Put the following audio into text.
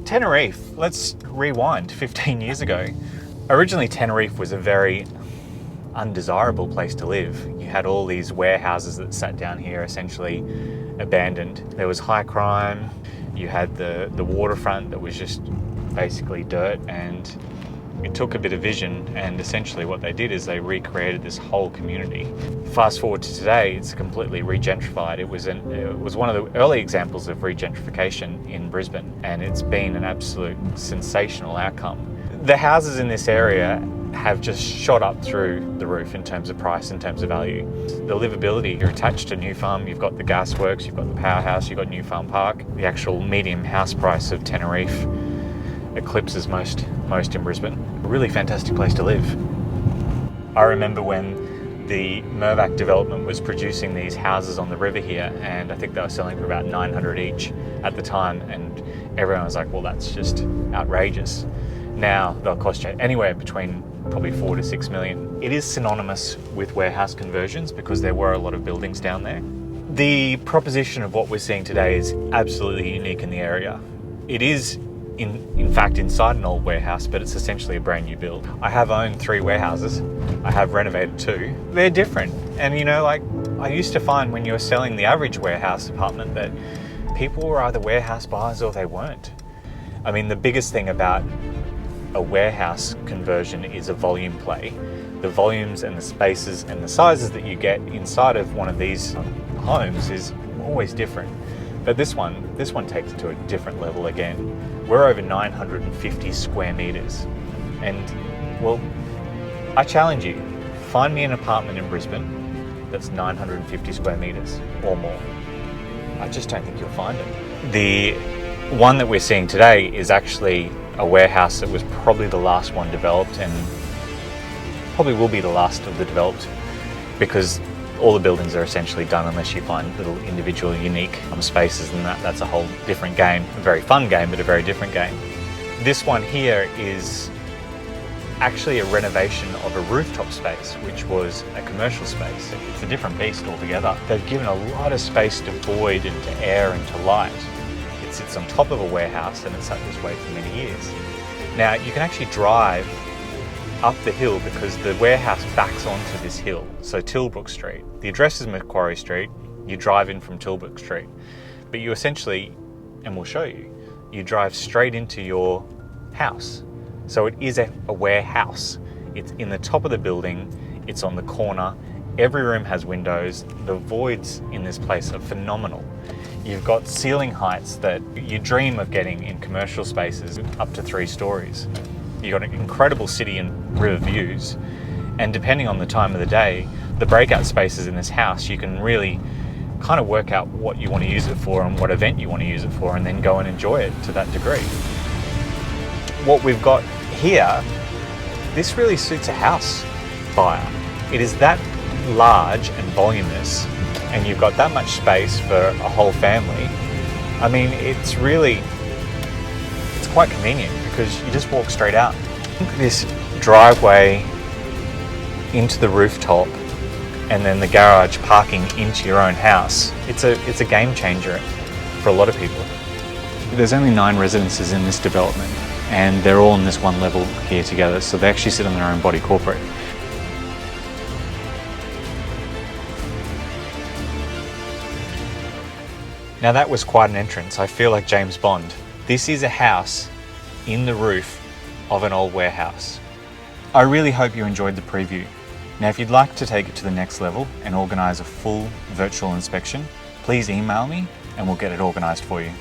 Teneriffe, let's rewind 15 years ago. Originally, Teneriffe was a very undesirable place to live. You had all these warehouses that sat down here, essentially abandoned. There was high crime. You had the waterfront that was just basically dirt, and it took a bit of vision, and essentially what they did is they recreated this whole community. Fast forward to today, it's completely regentrified. It was one of the early examples of regentrification in Brisbane, and it's been an absolute sensational outcome. The houses in this area have just shot up through the roof in terms of price, in terms of value. The livability, you're attached to New Farm, you've got the gasworks, you've got the powerhouse, you've got New Farm Park. The actual medium house price of Teneriffe eclipses most in Brisbane. A really fantastic place to live. I remember when the Mirvac development was producing these houses on the river here, and I think they were selling for about 900 each at the time, and everyone was like, well, that's just outrageous. Now they'll cost you anywhere between probably 4 to 6 million. It is synonymous with warehouse conversions because there were a lot of buildings down there. The proposition of what we're seeing today is absolutely unique in the area. It is in fact inside an old warehouse, but it's essentially a brand new build. I have owned 3 warehouses. I have renovated 2. They're different. And you know, like I used to find when you were selling the average warehouse apartment that people were either warehouse buyers or they weren't. I mean, the biggest thing about a warehouse conversion is a volume play. The volumes and the spaces and the sizes that you get inside of one of these homes is always different. But this one takes it to a different level again. We're over 950 square meters. And well, I challenge you, find me an apartment in Brisbane that's 950 square meters or more. I just don't think you'll find it. The one that we're seeing today is actually a warehouse that was probably the last one developed, and probably will be the last of the developed, because all the buildings are essentially done unless you find little individual unique spaces, and that's a whole different game. A very fun game, but a very different game. This one here is actually a renovation of a rooftop space, which was a commercial space. It's a different beast altogether. They've given a lot of space to void and to air and to light. It sits on top of a warehouse, and it's sat this way for many years. Now you can actually drive up the hill because the warehouse backs onto this hill. So Tilbrook Street. The address is Macquarie Street. You drive in from Tilbrook Street. But you essentially, and we'll show you, you drive straight into your house. So it is a warehouse. It's in the top of the building. It's on the corner. Every room has windows. The voids in this place are phenomenal. You've got ceiling heights that you dream of getting in commercial spaces up to 3 stories. You've got an incredible city and river views. And depending on the time of the day, the breakout spaces in this house, you can really kind of work out what you want to use it for and what event you want to use it for, and then go and enjoy it to that degree. What we've got here, this really suits a house buyer. It is that large and voluminous, and you've got that much space for a whole family. I mean, it's quite convenient because you just walk straight out. This driveway into the rooftop and then the garage parking into your own house, it's a game changer for a lot of people. There's only 9 residences in this development, and they're all in this one level here together, so they actually sit on their own body corporate. Now that was quite an entrance. I feel like James Bond. This is a house in the roof of an old warehouse. I really hope you enjoyed the preview. Now if you'd like to take it to the next level and organise a full virtual inspection, please email me and we'll get it organised for you.